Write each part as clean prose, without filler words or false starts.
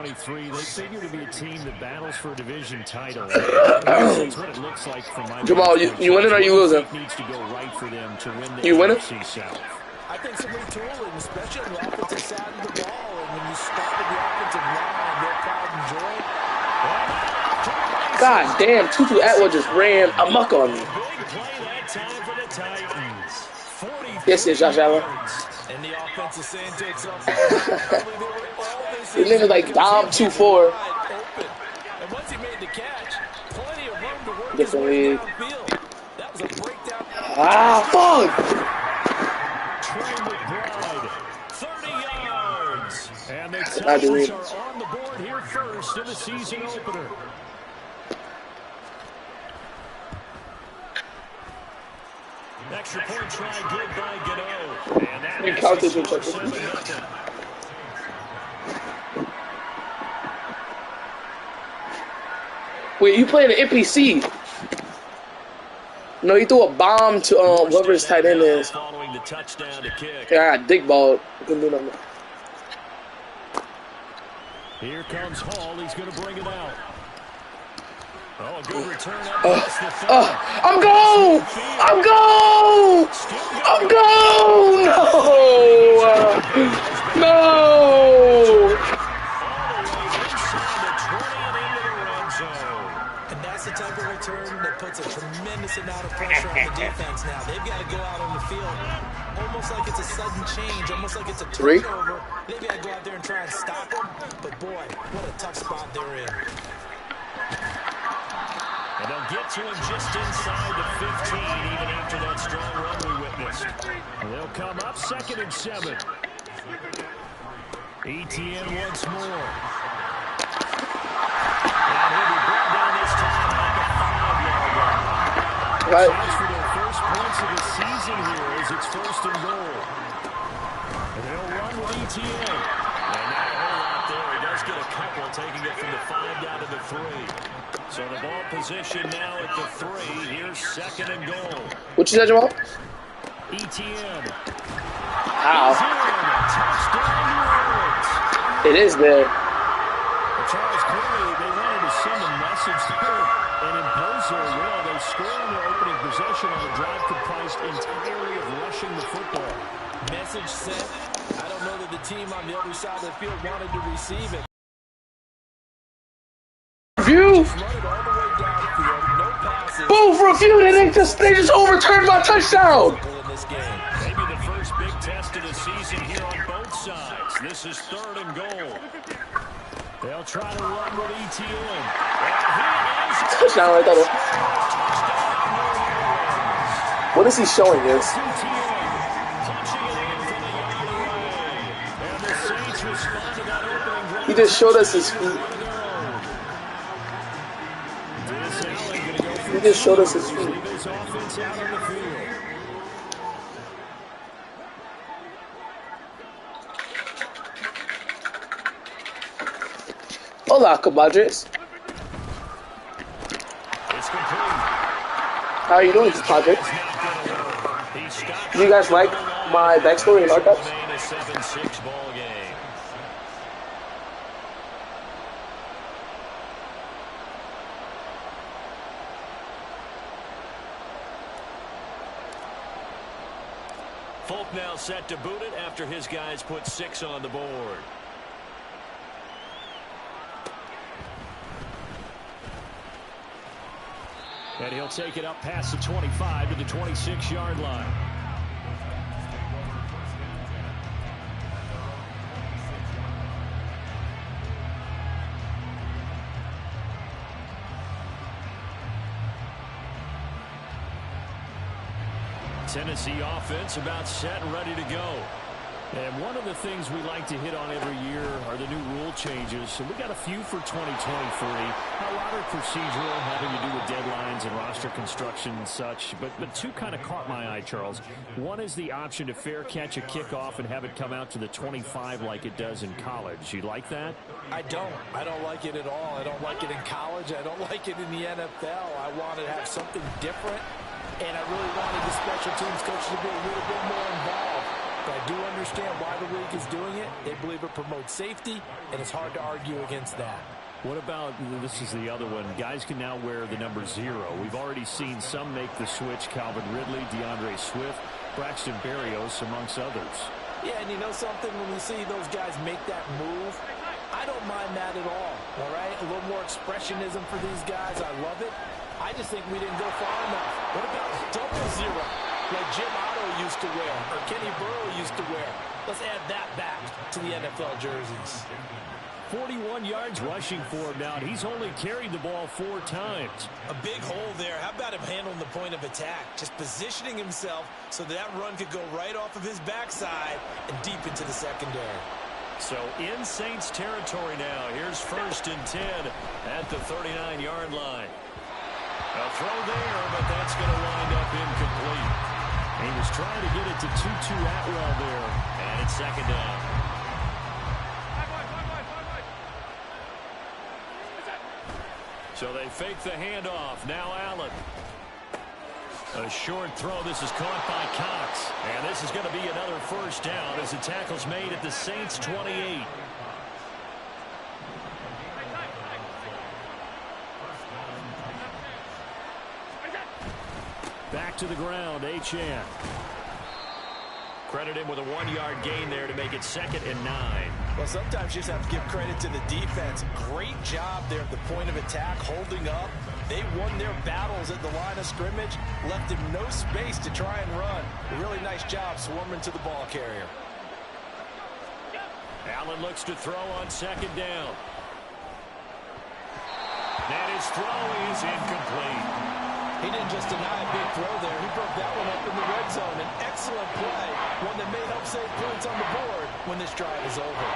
23, they figure to be a team that battles for a division title. That's what it looks like from my Jamal, you winning or you losing? Needs to go right for them to win the you winning? NFC South. I think some retooling, especially on the offensive side of the ball, and when you start with the offensive line, they'll probably enjoy it. God damn, Tutu Atwell just ran amok on me. Big play that time for the Titans. Yes, it's Josh Allen. And the offensive saying to itself, this nigga like Dom 2-4. and once he made the catch, plenty of room to work his Different way downfield. That was a breakdown. Ah, fuck! 30 yards. And the Titans are on the board here first in the season opener. Extra point try good by Gano. And that you count this one, wait, you playing the NPC? No, you threw a bomb to whoever his tight end is. Following the touchdown to kick. Yeah, I got dick balled. Couldn't do nothing. Here comes Hall. He's going to bring it out. Oh, a good return. I'm gone! I'm gone! I'm gone! No! No! And that's the type of return that puts a tremendous amount of pressure on the defense now. They've got to go out on the field almost like it's a sudden change, almost like it's a turnover. They've got to go out there and try and stop them. But boy, what a tough spot they're in. And they'll get to him just inside the 15, even after that strong run we witnessed. And they'll come up 2nd and 7. ETN once more. And he'll be brought down this time like a 5-yard line. Right. Chance for their first points of the season here as it's 1st and goal. And they'll run with ETN. And not a whole lot there. He does get a couple, taking it from the 5 down to the 3. So the ball position now at the 3. Here's 2nd and goal. What you said, Jamal? ETN. Ow. It is there. Well, Charles, clearly they wanted to send a message there and impose their will. They score on their opening possession on a drive comprised entirely of rushing the football. Message sent. I don't know that the team on the other side of the field wanted to receive it. Review. Boom, review. They just overturned my touchdown. Maybe the first big test of the season here on both sides. This is 3rd and goal. They'll try to run with ETN. Touchdown right there. What is he showing us? He just showed us his feet. He just showed us his feet. Hola, compadres. How are you doing, compadres? Do you guys like my backstory and archives? Folk now set to boot it after his guys put 6 on the board. And he'll take it up past the 25 to the 26-yard line. Tennessee offense about set and ready to go. And one of the things we like to hit on every year are the new rule changes. And we got a few for 2023. A lot are procedural, having to do with deadlines and roster construction and such. But 2 kind of caught my eye, Charles. One is the option to fair catch a kickoff and have it come out to the 25 like it does in college. You like that? I don't. I don't like it at all. I don't like it in college. I don't like it in the NFL. I want to have something different. And I really wanted the special teams coach to be a little bit more involved. but I do understand why the league is doing it. They believe it promotes safety, and it's hard to argue against that. What about, this is the other one, guys can now wear the number 0. We've already seen some make the switch, Calvin Ridley, DeAndre Swift, Braxton Berrios, amongst others. Yeah, and you know something, when we see those guys make that move, I don't mind that at all right? A little more expressionism for these guys. I love it. I just think we didn't go far enough. What about double 0, like Jim Otto used to wear, or Kenny Burrow used to wear? Let's add that back to the NFL jerseys. 41 yards rushing for him now, and he's only carried the ball 4 times. A big hole there. How about him handling the point of attack? Just positioning himself so that run could go right off of his backside and deep into the secondary. So in Saints territory now. Here's 1st and 10 at the 39-yard line. A throw there, but that's going to wind up incomplete. He was trying to get it to Tutu Atwell there, and it's 2nd down. So they fake the handoff. Now Allen. A short throw. This is caught by Cox. And this is going to be another 1st down as the tackle's made at the Saints 28. Back to the ground, Achane. Credit him with a 1-yard gain there to make it 2nd and 9. Well, sometimes you just have to give credit to the defense. Great job there at the point of attack, holding up. They won their battles at the line of scrimmage, left him no space to try and run. A really nice job swarming to the ball carrier. Allen looks to throw on 2nd down. And his throw is incomplete. He didn't just deny a big throw there. He broke that one up in the red zone. An excellent play, one that may help save points on the board when this drive is over.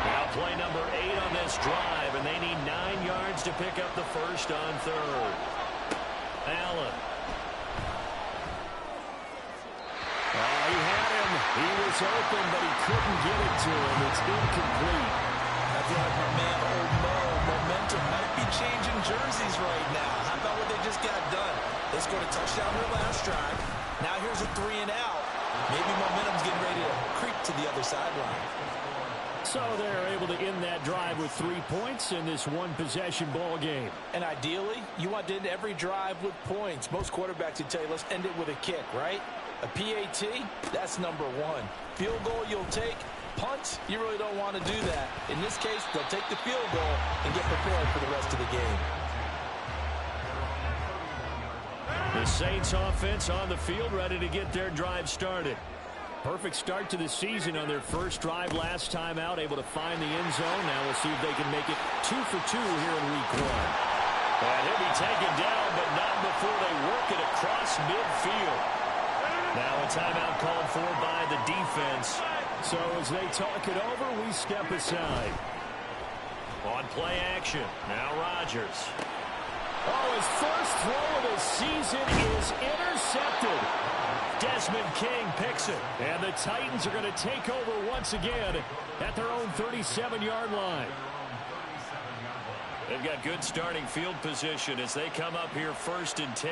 Now play number 8 on this drive, and they need 9 yards to pick up the 1st on 3rd. Allen. Oh, he had him. He was open, but he couldn't get it to him. It's incomplete. I feel like my man, Old Mo, momentum might be changing jerseys right now. How about what they just got done? They scored a touchdown their last drive. Now here's a 3 and out. Maybe momentum's getting ready to creep to the other sideline. So they're able to end that drive with 3 points in this one-possession ball game. And ideally, you want to end every drive with points. Most quarterbacks would tell you, let's end it with a kick, right? A PAT, that's number 1. Field goal you'll take. Punt, you really don't want to do that. In this case, they'll take the field goal and get prepared for the rest of the game. The Saints offense on the field, ready to get their drive started. Perfect start to the season on their first drive last time out, able to find the end zone. Now we'll see if they can make it 2 for 2 here in week 1. And he'll be taken down, but not before they work it across midfield. Now a timeout called for by the defense. So as they talk it over, we step aside. On play action, now Rodgers. Oh, his first throw of the season is intercepted. Desmond King picks it. And the Titans are going to take over once again at their own 37-yard line. They've got good starting field position as they come up here 1st and 10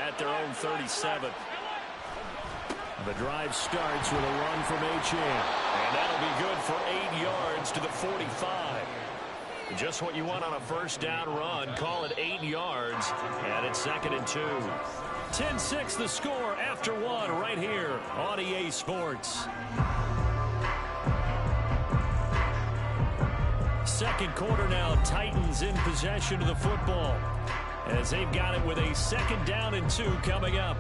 at their own 37. The drive starts with a run from Achane. And that'll be good for 8 yards to the 45. Just what you want on a 1st down run. Call it 8 yards. And it's 2nd and 2. 10-6 the score after 1 right here on EA Sports. Second quarter now. Titans in possession of the football as they've got it with a 2nd down and 2 coming up.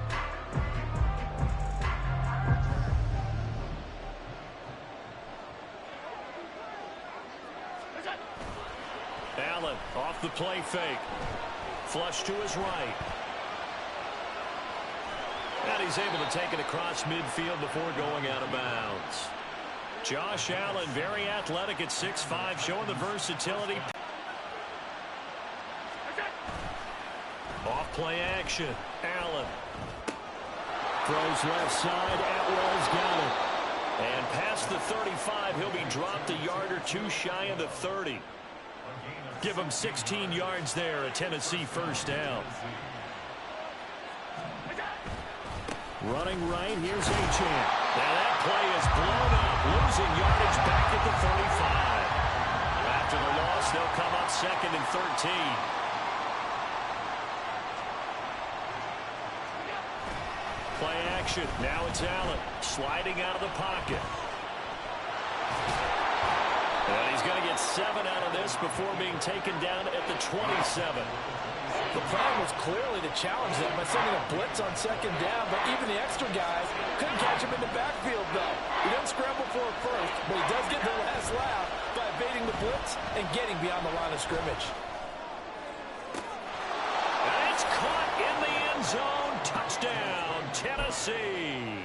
Allen off the play fake. Flush to his right. And he's able to take it across midfield before going out of bounds. Josh Allen, very athletic at 6'5", showing the versatility. Off play action. Allen. Throws left side. Atwell's got it. And past the 35, he'll be dropped a yard or 2 shy of the 30. Give him 16 yards there, a Tennessee 1st down. Running right, here's Achane. And that play is blown up, losing yardage back at the 45. After the loss, they'll come up 2nd and 13. Play action. Now it's Allen sliding out of the pocket. And he's going to get 7 out of this before being taken down at the 27. The plan was clearly to challenge them by sending a blitz on 2nd down, but even the extra guys couldn't catch him in the backfield, though. He doesn't scramble for a first, but he does get the last laugh by evading the blitz and getting beyond the line of scrimmage. And it's caught in the end zone. Touchdown, Tennessee.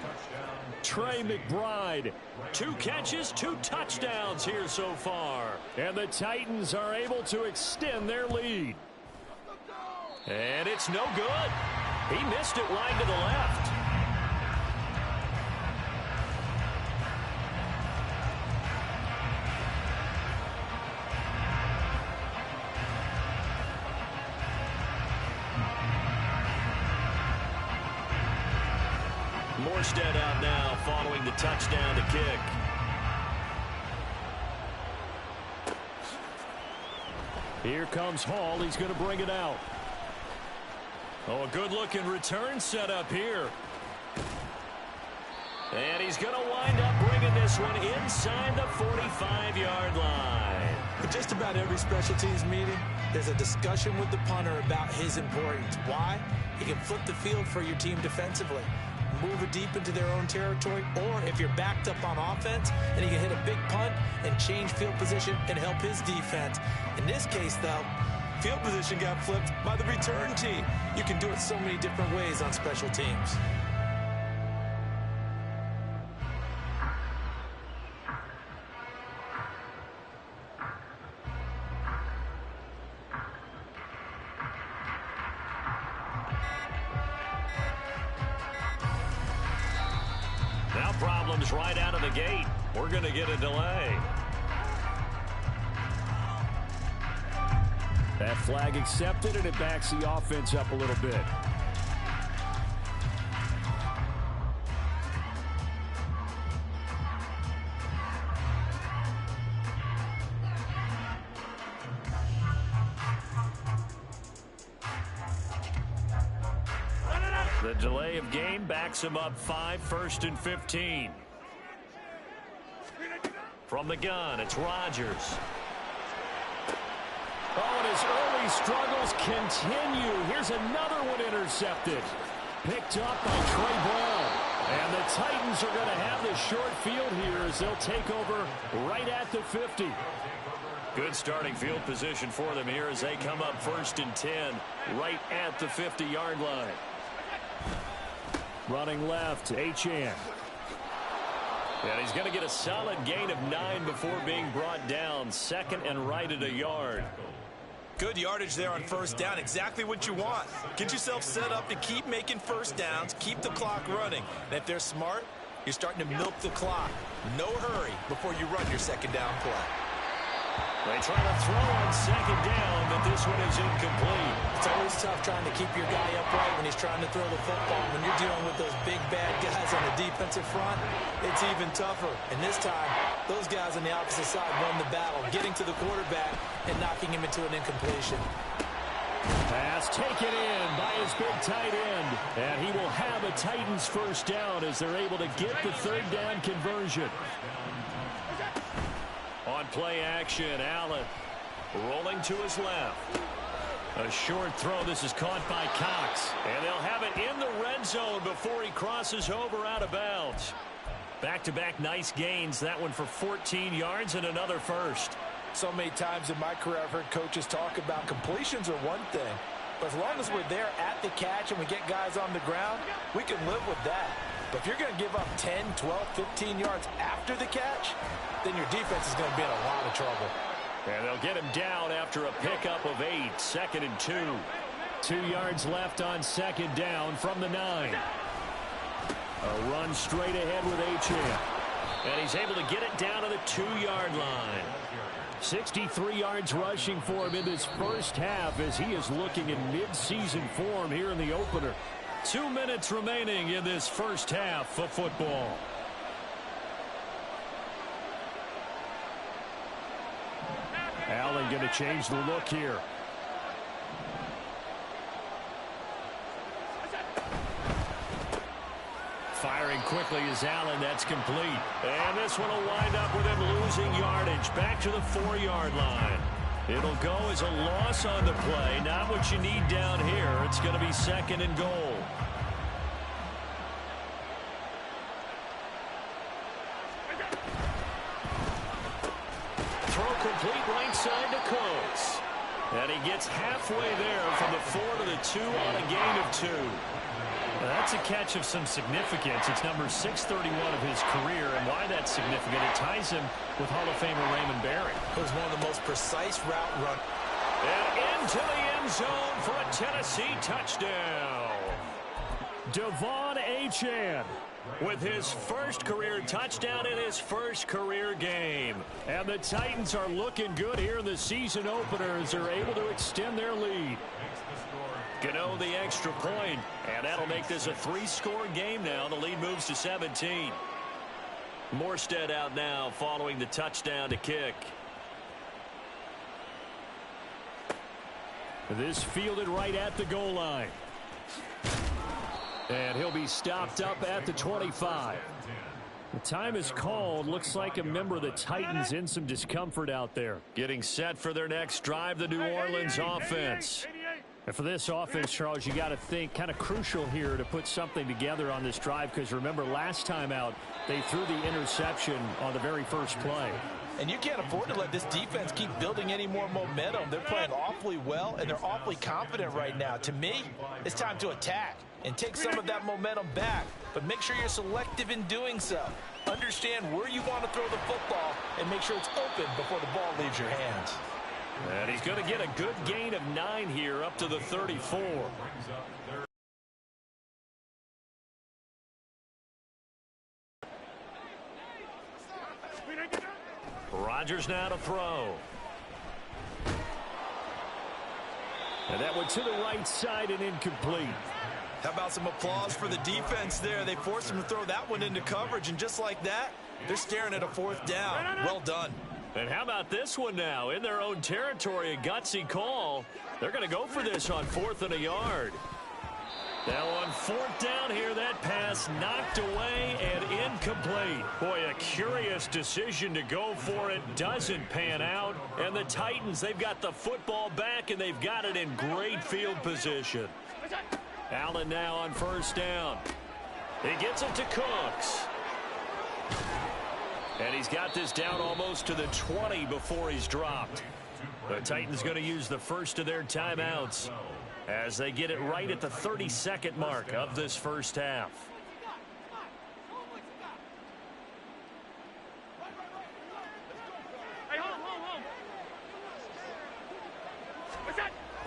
Trey McBride, 2 catches, 2 touchdowns here so far. And the Titans are able to extend their lead. And it's no good. He missed it wide to the left. Morstead out now following the touchdown to kick. Here comes Hall. He's going to bring it out. Oh, a good-looking return set up here. And he's going to wind up bringing this one inside the 45-yard line. At just about every special teams meeting, there's a discussion with the punter about his importance. Why? He can flip the field for your team defensively, move it deep into their own territory, or if you're backed up on offense, and he can hit a big punt and change field position and help his defense. In this case, though, field position got flipped by the return team. You can do it so many different ways on special teams. Now problems right out of the gate. We're going to get a delay. That flag accepted, and it backs the offense up a little bit. The delay of game backs him up 5, 1st and 15. From the gun, it's Rodgers. Oh, and his early struggles continue. Here's another one intercepted. Picked up by Trey Brown. And the Titans are going to have the short field here as they'll take over right at the 50. Good starting field position for them here as they come up 1st and 10 right at the 50-yard line. Running left, Achane. And he's going to get a solid gain of 9 before being brought down. 2nd and right at a yard. Good yardage there on 1st down. Exactly what you want. Get yourself set up to keep making 1st downs, keep the clock running. And if they're smart, you're starting to milk the clock. No hurry before you run your 2nd down play. They try to throw on 2nd down, but this one is incomplete. It's always tough trying to keep your guy upright when he's trying to throw the football. When you're dealing with those big, bad guys on the defensive front, it's even tougher. And this time, those guys on the opposite side won the battle, getting to the quarterback and knocking him into an incompletion. Pass taken in by his big tight end. And he will have a Titans 1st down as they're able to get the 3rd down conversion. On play action, Allen rolling to his left. A short throw. This is caught by Cox. And they'll have it in the red zone before he crosses over out of bounds. Back-to-back nice gains. That one for 14 yards and another 1st. So many times in my career I've heard coaches talk about completions are one thing. But as long as we're there at the catch and we get guys on the ground, we can live with that. But if you're going to give up 10, 12, 15 yards after the catch, then your defense is going to be in a lot of trouble. And they'll get him down after a pickup of 8, 2nd and 2. 2 yards left on 2nd down from the 9. A run straight ahead with Achane. And he's able to get it down to the 2-yard line. 63 yards rushing for him in this 1st half as he is looking in mid-season form here in the opener. 2 minutes remaining in this 1st half of football. Allen going to change the look here. Firing quickly is Allen. That's complete. And this one will wind up with him losing yardage. Back to the 4-yard line. It'll go as a loss on the play. Not what you need down here. It's going to be 2nd and goal. Throw complete right side to Cooks. And he gets halfway there from the 4 to the 2 on a gain of 2. That's a catch of some significance. It's number 631 of his career, and why that's significant, it ties him with Hall of Famer Raymond Barry. It was one of the most precise route run. And into the end zone for a Tennessee touchdown. Devon Achane with his first career touchdown in his first career game. And the Titans are looking good here in the season opener as they're able to extend their lead. Gano the extra point, and that'll make this a 3-score game now. The lead moves to 17. Morstead out now following the touchdown to kick. This fielded right at the goal line. And he'll be stopped up at the 25. The time is called. Looks like a member of the Titans in some discomfort out there. Getting set for their next drive, the New Orleans offense. And for this offense, Charles, you got to think kind of crucial here to put something together on this drive, because remember last time out they threw the interception on the very first play. And you can't afford to let this defense keep building any more momentum. They're playing awfully well, and they're awfully confident right now. To me, it's time to attack and take some of that momentum back, but make sure you're selective in doing so. Understand where you want to throw the football and make sure it's open before the ball leaves your hands. And he's going to get a good gain of 9 here up to the 34. Rodgers now to throw. And that one to the right side and incomplete. How about some applause for the defense there? They forced him to throw that one into coverage, and just like that, they're staring at a 4th down. Well done. And how about this one now? In their own territory, a gutsy call. They're going to go for this on 4th and a yard. Now on 4th down here, that pass knocked away and incomplete. Boy, a curious decision to go for it. Doesn't pan out. And the Titans, they've got the football back, and they've got it in great field position. Allen now on 1st down. He gets it to Cooks. And he's got this down almost to the 20 before he's dropped. The Titans going to use the first of their timeouts as they get it right at the 32nd mark of this first half.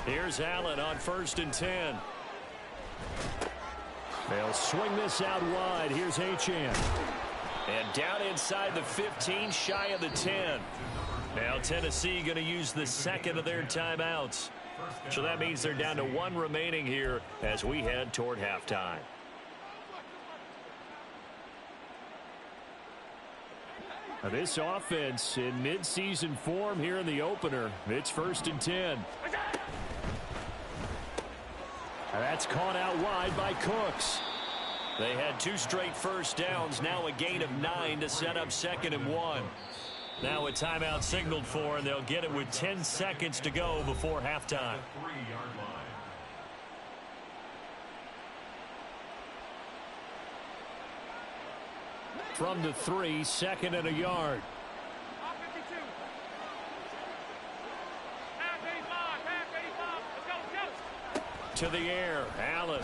Here's Allen on 1st and 10. They'll swing this out wide. Here's Achane. And down inside the 15, shy of the 10. Now Tennessee going to use the second of their timeouts. So that means they're down to 1 remaining here as we head toward halftime. Now this offense in midseason form here in the opener. It's 1st and 10. That's caught out wide by Cooks. They had 2 straight first downs, now a gain of 9 to set up 2nd and 1. Now a timeout signaled for, and they'll get it with 10 seconds to go before halftime. From the 3, 2nd and a yard. To the air, Allen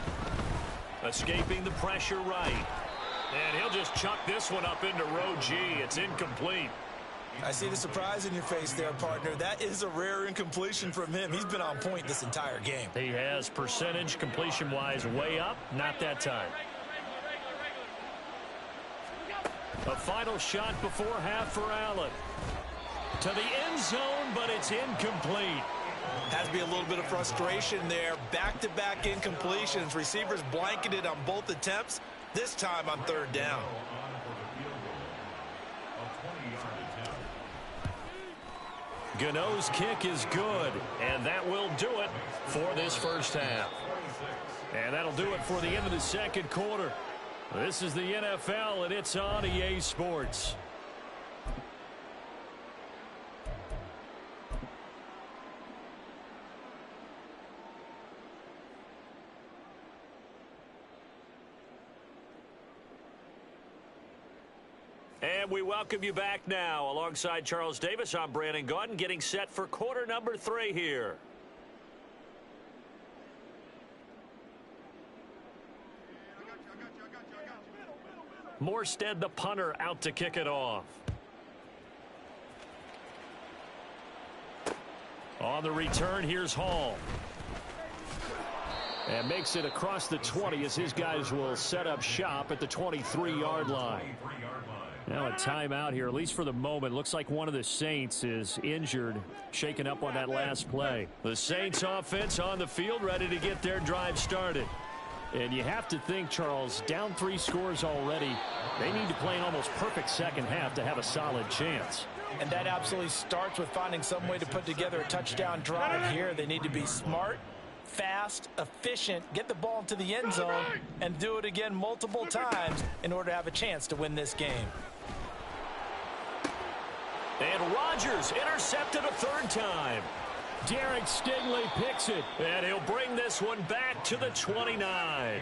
escaping the pressure right. And he'll just chuck this one up into row G. It's incomplete. I see the surprise in your face there, partner. That is a rare incompletion from him. He's been on point this entire game. He has percentage completion-wise way up. Not that time. A final shot before half for Allen. To the end zone, but it's incomplete. Has to be a little bit of frustration there. Back-to-back incompletions. Receivers blanketed on both attempts. This time on 3rd down. Gano's kick is good, and that will do it for this first half. And that'll do it for the end of the second quarter. This is the NFL, and it's on EA Sports. And we welcome you back now. Alongside Charles Davis, I'm Brandon Gaudin, getting set for quarter number 3 here. Morstead, the punter, out to kick it off. On the return, here's Hall. And makes it across the 20 as his guys will set up shop at the 23-yard line. Now a timeout here, at least for the moment. Looks like one of the Saints is injured, shaken up on that last play. The Saints offense on the field, ready to get their drive started. And you have to think, Charles, down 3 scores already. They need to play an almost perfect second half to have a solid chance. And that absolutely starts with finding some way to put together a touchdown drive here. They need to be smart, fast, efficient, get the ball into the end zone, and do it again multiple times in order to have a chance to win this game. And Rodgers intercepted a 3rd time. Derek Stingley picks it, and he'll bring this one back to the 29.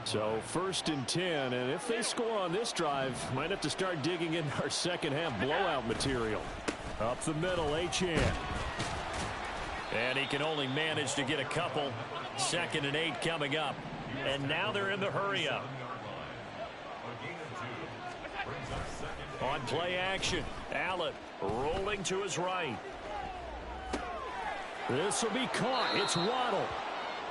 So 1st and 10, and if they score on this drive, might have to start digging in our second half blowout material. Up the middle, Achane. And he can only manage to get a couple. 2nd and 8 coming up. And now they're in the hurry-up. On play action, Allen rolling to his right. This will be caught. It's Waddle.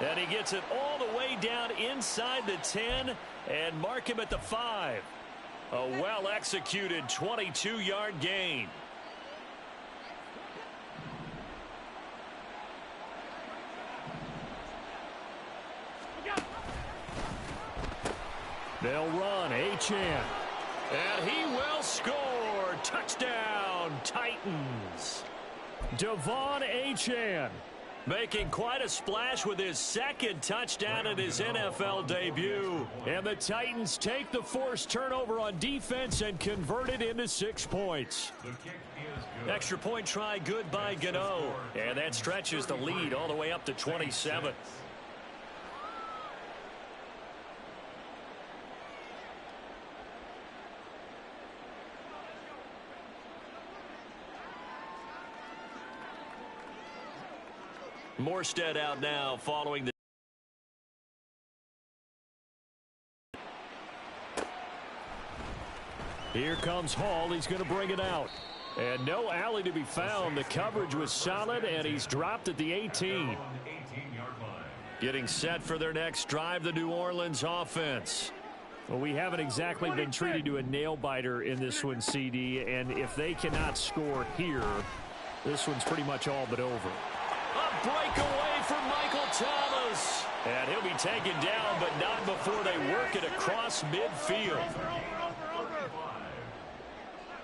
And he gets it all the way down inside the 10 and mark him at the 5. A well-executed 22-yard gain. They'll run, Achane. And he will score. Touchdown, Titans. Devon Achane making quite a splash with his 2nd touchdown in his NFL debut. And the Titans take the forced turnover on defense and convert it into 6 points. Extra point try good by Gano. And that stretches the lead all the way up to 27. Morstead out now following the Here comes Hall. He's going to bring it out. And no alley to be found. The coverage was solid, and he's dropped at the 18. Getting set for their next drive, the New Orleans offense. Well, we haven't exactly been treated to a nail-biter in this one, CD, and if they cannot score here, this one's pretty much all but over. A breakaway from Michael Thomas. And he'll be taken down, but not before they work it across midfield.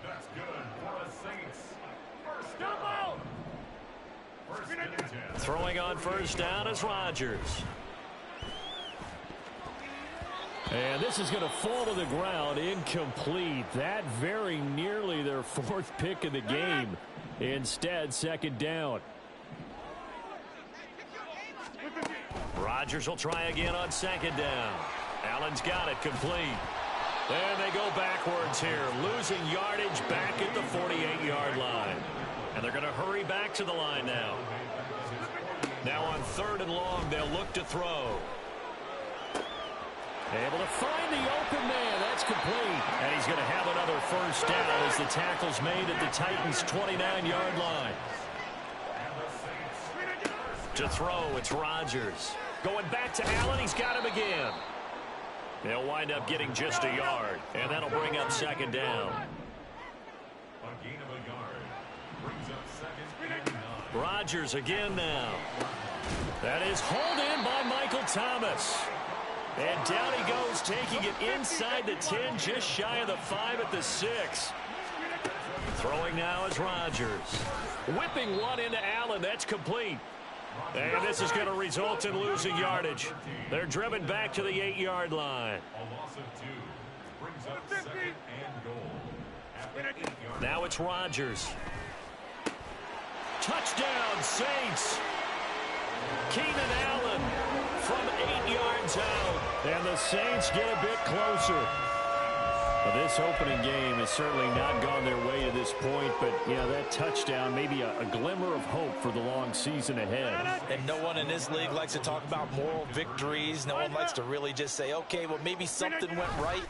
That's good for the Saints. First down. Throwing on first down is Rodgers. And this is going to fall to the ground, incomplete. That very nearly their 4th pick of the game. Instead, 2nd down. Rodgers will try again on 2nd down. Allen's got it complete. And they go backwards here, losing yardage back at the 48-yard line. And they're going to hurry back to the line now. Now on 3rd and long, they'll look to throw. Able to find the open man. That's complete. And he's going to have another first down as the tackle's made at the Titans' 29-yard line. To throw, it's Rodgers. Going back to Allen, he's got him again. They'll wind up getting just a yard, and that'll bring up 2nd down. A gain of a yard brings up 2nd and 9. Rodgers again now. That is hauled in by Michael Thomas. And down he goes, taking it inside the 10, just shy of the 5 at the 6. Throwing now is Rodgers. Whipping one into Allen. That's complete. And this is going to result in losing yardage. They're driven back to the 8-yard line. A loss of 2 brings up 2nd and goal. At the 8-yard Now it's Rodgers. Touchdown, Saints. Keenan Allen from 8 yards out. And the Saints get a bit closer. Well, this opening game has certainly not gone their way to this point, but, you know, that touchdown, maybe a glimmer of hope for the long season ahead. And no one in this league likes to talk about moral victories. No one likes to really just say, okay, well, maybe something went right.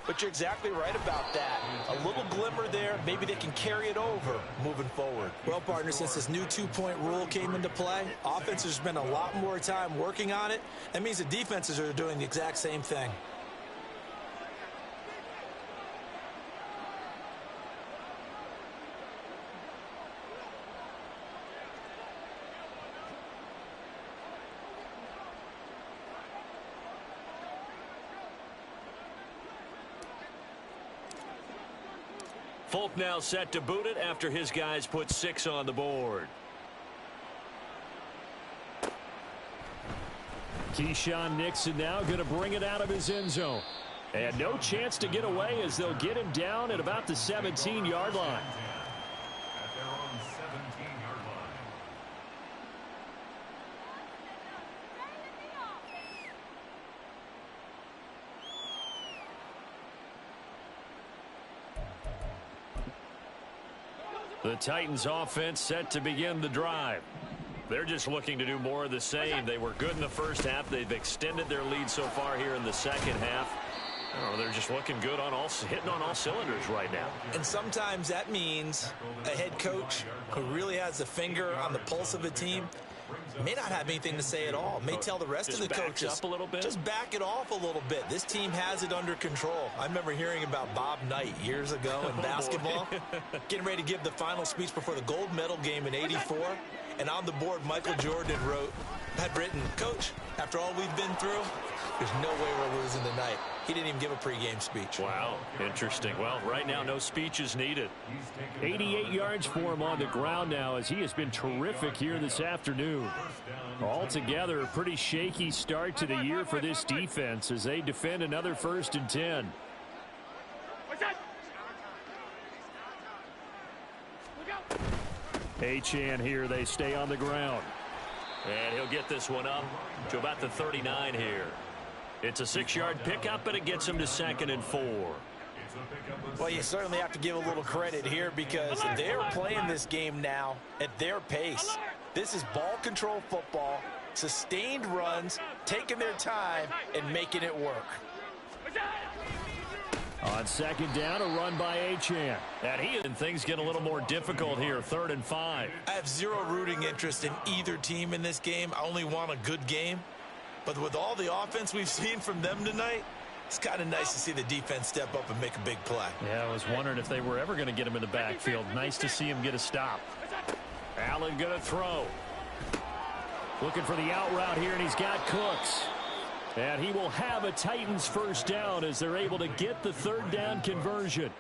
But you're exactly right about that. A little glimmer there, maybe they can carry it over moving forward. Well, partner, since this new 2-point rule came into play, offenses spend a lot more time working on it. That means the defenses are doing the exact same thing. Folk now set to boot it after his guys put 6 on the board. Keyshawn Nixon now going to bring it out of his end zone. And no chance to get away as they'll get him down at about the 17-yard line. at their own 17-yard line. The Titans offense set to begin the drive. They're just looking to do more of the same. They were good in the first half. They've extended their lead so far here in the second half. Oh, they're just looking good on hitting on all cylinders right now. And sometimes that means a head coach who really has a finger on the pulse of a team may not have anything to say at all. May tell the rest of the coaches up a little bit. Just back it off a little bit. This team has it under control. I remember hearing about Bob Knight years ago in basketball, getting ready to give the final speech before the gold medal game in '84. And on the board, Michael Jordan had written, "Coach, after all we've been through, there's no way we're losing tonight." He didn't even give a pregame speech. Wow, interesting. Well, right now, no speech is needed. 88 yards for him on the ground now as he has been terrific here this afternoon. Altogether, a pretty shaky start to the year for this defense as they defend another 1st and 10. Achane here, they stay on the ground. And he'll get this one up to about the 39 here. It's a 6-yard pickup, but it gets him to 2nd and 4. Well, you certainly have to give a little credit here because they're playing this game now at their pace. This is ball control football, sustained runs, taking their time, and making it work. On 2nd down, a run by Achane. And things get a little more difficult here, 3rd and 5. I have zero rooting interest in either team in this game. I only want a good game. But with all the offense we've seen from them tonight, it's kind of nice to see the defense step up and make a big play. Yeah, I was wondering if they were ever going to get him in the backfield. Nice to see him get a stop. Allen going to throw. Looking for the out route here, and he's got Cooks. And he will have a Titans 1st down as they're able to get the 3rd down conversion.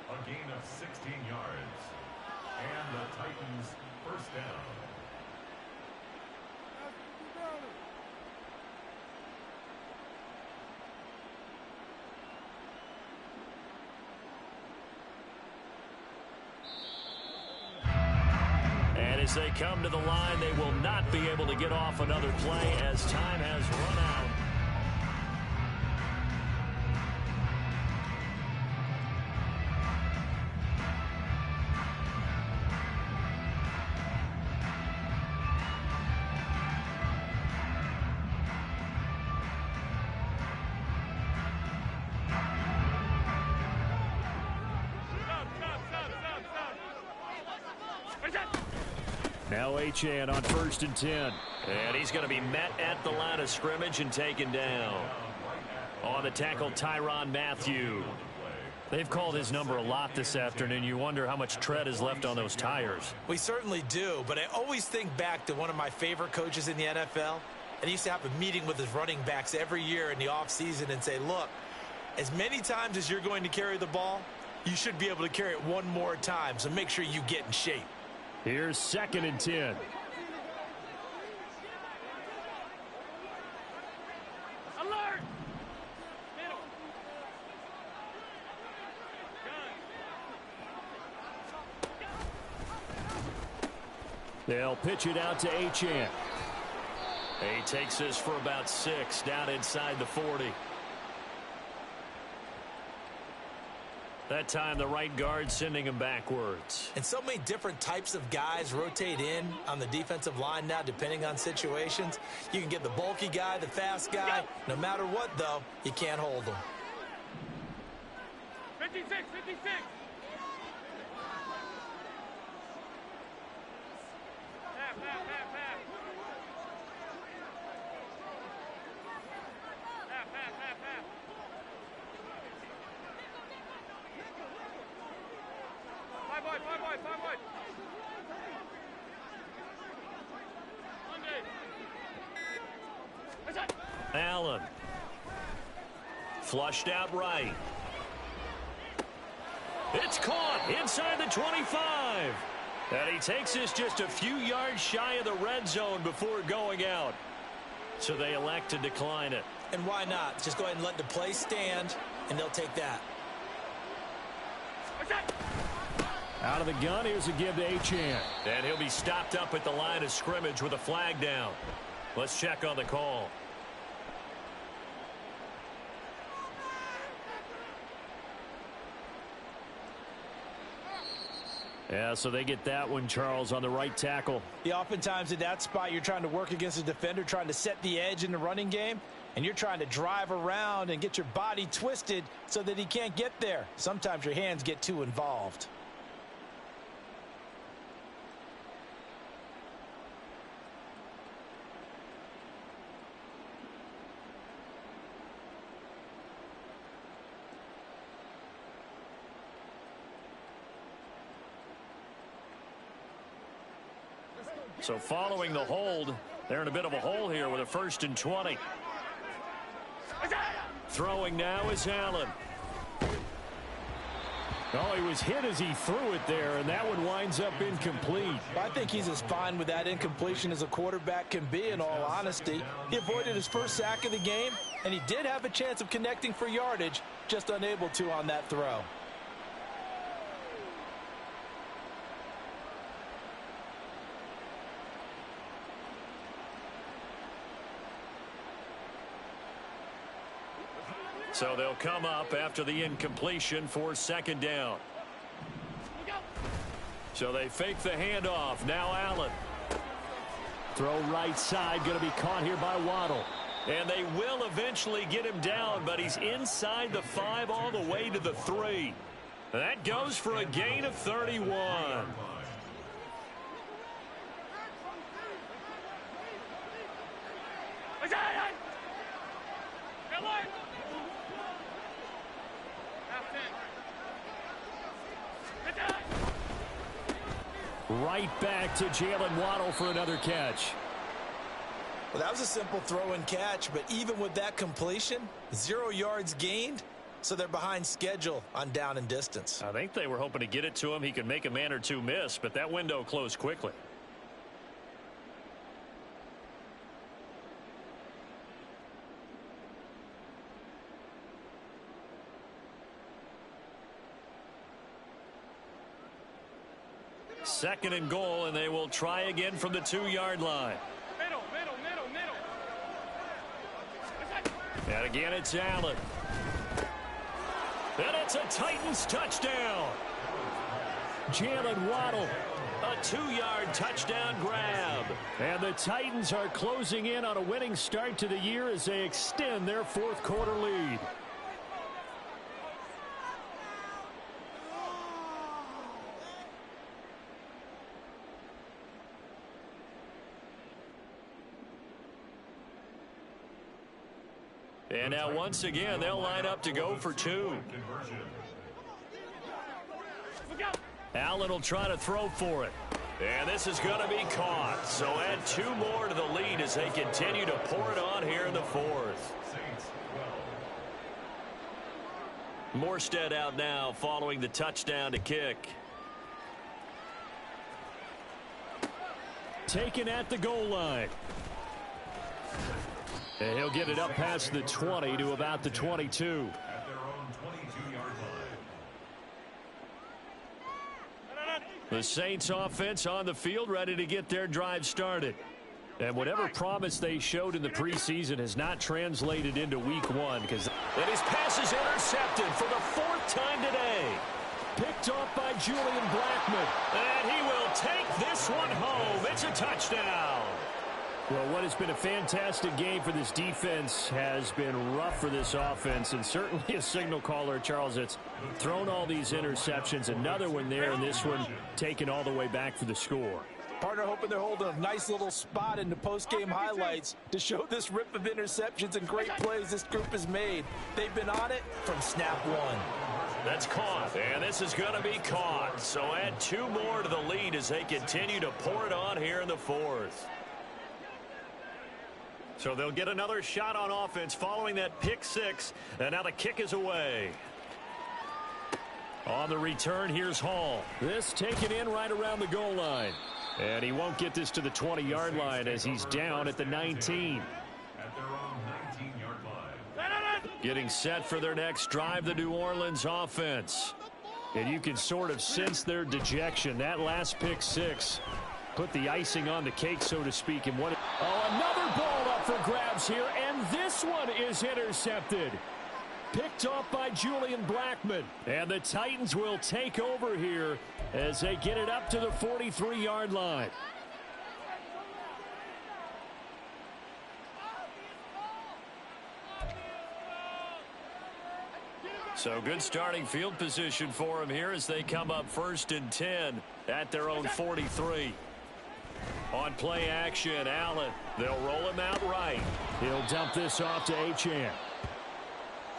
A gain of 16 yards. And the Titans 1st down. And as they come to the line, they will not be able to get off another play as time has run out. Now Achane on 1st and 10. And he's going to be met at the line of scrimmage and taken down. On the tackle, Tyrann Mathieu. They've called his number a lot this afternoon. You wonder how much tread is left on those tires. We certainly do, but I always think back to one of my favorite coaches in the NFL, And he used to have a meeting with his running backs every year in the offseason and say, look, as many times as you're going to carry the ball, you should be able to carry it one more time, so make sure you get in shape. Here's 2nd and 10. Alert! They'll pitch it out to Achane. He takes this for about 6 down inside the 40. That time the right guard sending him backwards. And so many different types of guys rotate in on the defensive line now depending on situations. You can get the bulky guy, the fast guy. No matter what, though, you can't hold them. 56, 56. Half, half, half, half. Half, half, half, half. Five wide. Allen. Flushed out right. It's caught inside the 25. And he takes this just a few yards shy of the red zone before going out. So they elect to decline it. And why not? Just go ahead and let the play stand, and they'll take that. Out of the gun, here's a give to Achane. And he'll be stopped up at the line of scrimmage with a flag down. Let's check on the call. Yeah, so they get that one, Charles, on the right tackle. Yeah, oftentimes in that spot, you're trying to work against a defender, trying to set the edge in the running game, and you're trying to drive around and get your body twisted so that he can't get there. Sometimes your hands get too involved. So following the hold, they're in a bit of a hole here with a 1st and 20. Throwing now is Allen. Oh, he was hit as he threw it there, and that one winds up incomplete. I think he's as fine with that incompletion as a quarterback can be, in all honesty. He avoided his first sack of the game, and he did have a chance of connecting for yardage, just unable to on that throw. So they'll come up after the incompletion for 2nd down. So they fake the handoff. Now Allen. Throw right side, going to be caught here by Waddle. And they will eventually get him down, but he's inside the 5 all the way to the 3. That goes for a gain of 31. Right back to Jalen Waddle for another catch. Well, that was a simple throw and catch, but even with that completion, 0 yards gained, so they're behind schedule on down and distance. I think they were hoping to get it to him. He could make a man or two miss, but that window closed quickly. Second and goal, and they will try again from the 2-yard line. Middle. And again, it's Allen. And it's a Titans touchdown. Jalen Waddle, a 2-yard touchdown grab. And the Titans are closing in on a winning start to the year as they extend their 4th quarter lead. And now once again, they'll line up to go for 2. Allen will try to throw for it. And this is going to be caught. So add 2 more to the lead as they continue to pour it on here in the 4th. Morstead out now following the touchdown to kick. Taken at the goal line. And he'll get it up past the 20 to about the 22. At their own 22-yard line. The Saints offense on the field ready to get their drive started. And whatever promise they showed in the preseason has not translated into week 1 because his pass is intercepted for the 4th time today. Picked off by Julian Blackmon. And he will take this one home. It's a touchdown. Well, what has been a fantastic game for this defense has been rough for this offense, and certainly a signal caller, Charles, that's thrown all these interceptions. Another one there, and this one taken all the way back for the score. Partner hoping they're holding a nice little spot in the post-game highlights to show this rip of interceptions and great plays this group has made. They've been on it from snap 1. That's caught, and this is going to be caught. So add 2 more to the lead as they continue to pour it on here in the 4th. So they'll get another shot on offense following that pick 6, and now the kick is away. On the return, here's Hall. This taken in right around the goal line. And he won't get this to the 20-yard line as he's down at the 19. At their own 19-yard line. Getting set for their next drive, the New Orleans offense. And you can sort of sense their dejection. That last pick 6 put the icing on the cake, so to speak. And another ball up for grabs here, and this one is intercepted. Picked off by Julian Blackmon. And the Titans will take over here as they get it up to the 43-yard line. So good starting field position for them here as they come up 1st and 10 at their own 43. On play action, Allen. They'll roll him out right. He'll dump this off to Achane.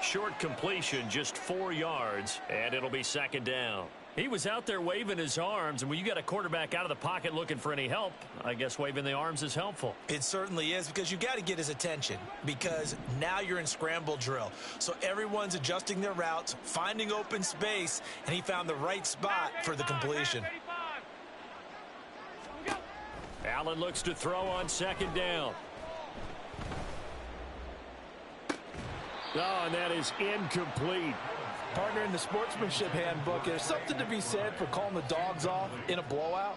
Short completion, just 4 yards, and it'll be 2nd down. He was out there waving his arms, and when you got a quarterback out of the pocket looking for any help, I guess waving the arms is helpful. It certainly is, because you got to get his attention, because now you're in scramble drill. So everyone's adjusting their routes, finding open space, and he found the right spot for the completion. Allen looks to throw on 2nd down. Oh, and that is incomplete. Partner, in the sportsmanship handbook, there's something to be said for calling the dogs off in a blowout.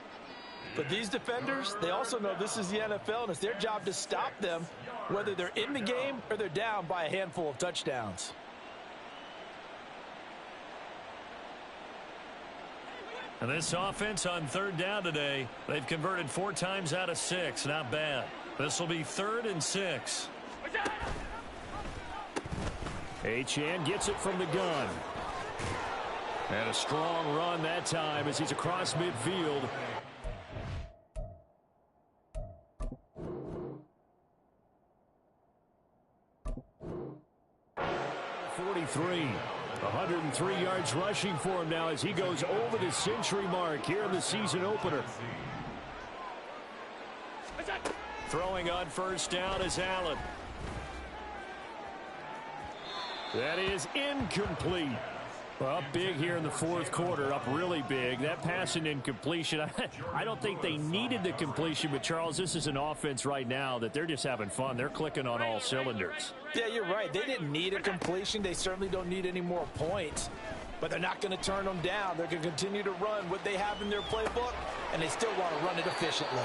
But these defenders, they also know this is the NFL, and it's their job to stop them, whether they're in the game or they're down by a handful of touchdowns. And this offense on 3rd down today, they've converted 4 times out of 6. Not bad. This will be 3rd and 6. Achane gets it from the gun. And a strong run that time as he's across midfield. .43. 103 yards rushing for him now as he goes over the century mark here in the season opener. Throwing on 1st down is Allen. That is incomplete. Up big here in the 4th quarter, up really big. That pass and incompletion, I don't think they needed the completion, but Charles, this is an offense right now that they're just having fun. They're clicking on all cylinders. Yeah, you're right. They didn't need a completion. They certainly don't need any more points, but they're not going to turn them down. They're going to continue to run what they have in their playbook, and they still want to run it efficiently.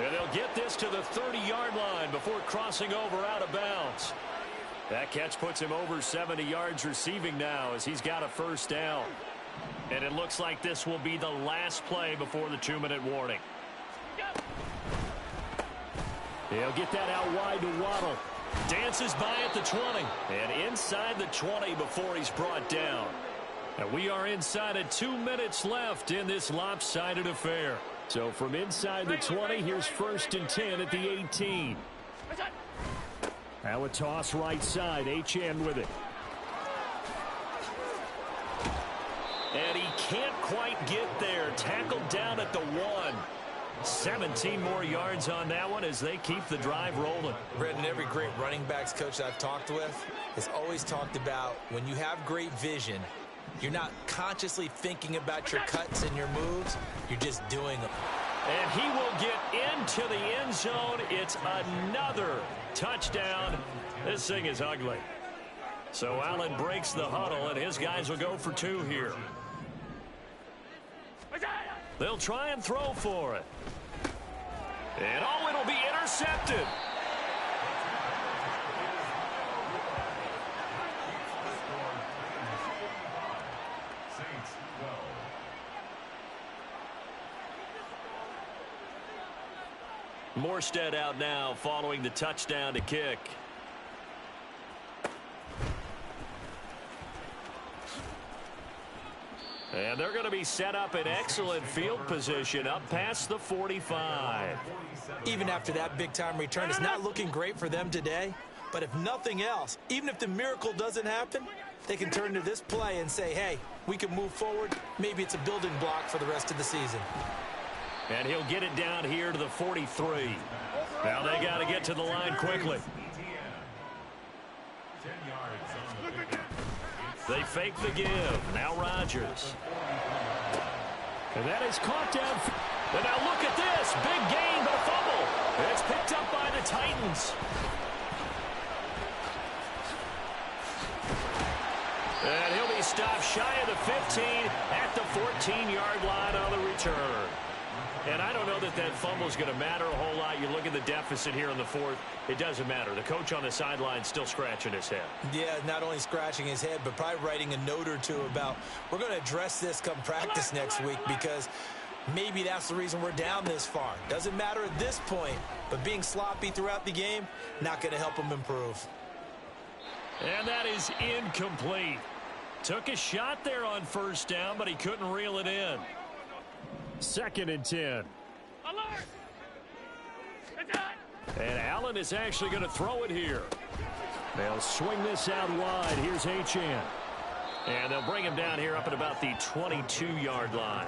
And they'll get this to the 30-yard line before crossing over out of bounds. That catch puts him over 70 yards receiving now as he's got a 1st down. And it looks like this will be the last play before the 2-minute warning. He'll get that out wide to Waddle. Dances by at the 20. And inside the 20 before he's brought down. And we are inside of 2 minutes left in this lopsided affair. So from inside the 20, here's 1st and 10 at the 18. Now a toss right side. Achane with it. And he can't quite get there. Tackled down at the 1. 17 more yards on that one as they keep the drive rolling. Brendan, every great running backs coach I've talked with has always talked about when you have great vision, you're not consciously thinking about your cuts and your moves. You're just doing them. And he will get into the end zone. It's another touchdown. This thing is ugly. So Allen breaks the huddle, and his guys will go for 2 here. They'll try and throw for it. And oh, it'll be intercepted. Morstead out now following the touchdown to kick. And they're going to be set up in excellent field position up past the 45. Even after that big-time return, it's not looking great for them today. But if nothing else, even if the miracle doesn't happen, they can turn to this play and say, hey, we can move forward. Maybe it's a building block for the rest of the season. And he'll get it down here to the 43. Now they got to get to the line quickly. They fake the give. Now Rodgers. And that is caught down. And now look at this. Big gain, but a fumble. It's picked up by the Titans. And he'll be stopped shy of the 15 at the 14-yard line on the return. And I don't know that that fumble is going to matter a whole lot. You look at the deficit here in the 4th. It doesn't matter. The coach on the sideline still scratching his head. Yeah, not only scratching his head, but probably writing a note or two about we're going to address this come practice next week because maybe that's the reason we're down this far. Doesn't matter at this point, but being sloppy throughout the game, not going to help him improve. And that is incomplete. Took a shot there on first down, but he couldn't reel it in. 2nd and 10. Alert! And Allen is actually going to throw it here. They'll swing this out wide. Here's Achane. And they'll bring him down here up at about the 22-yard line.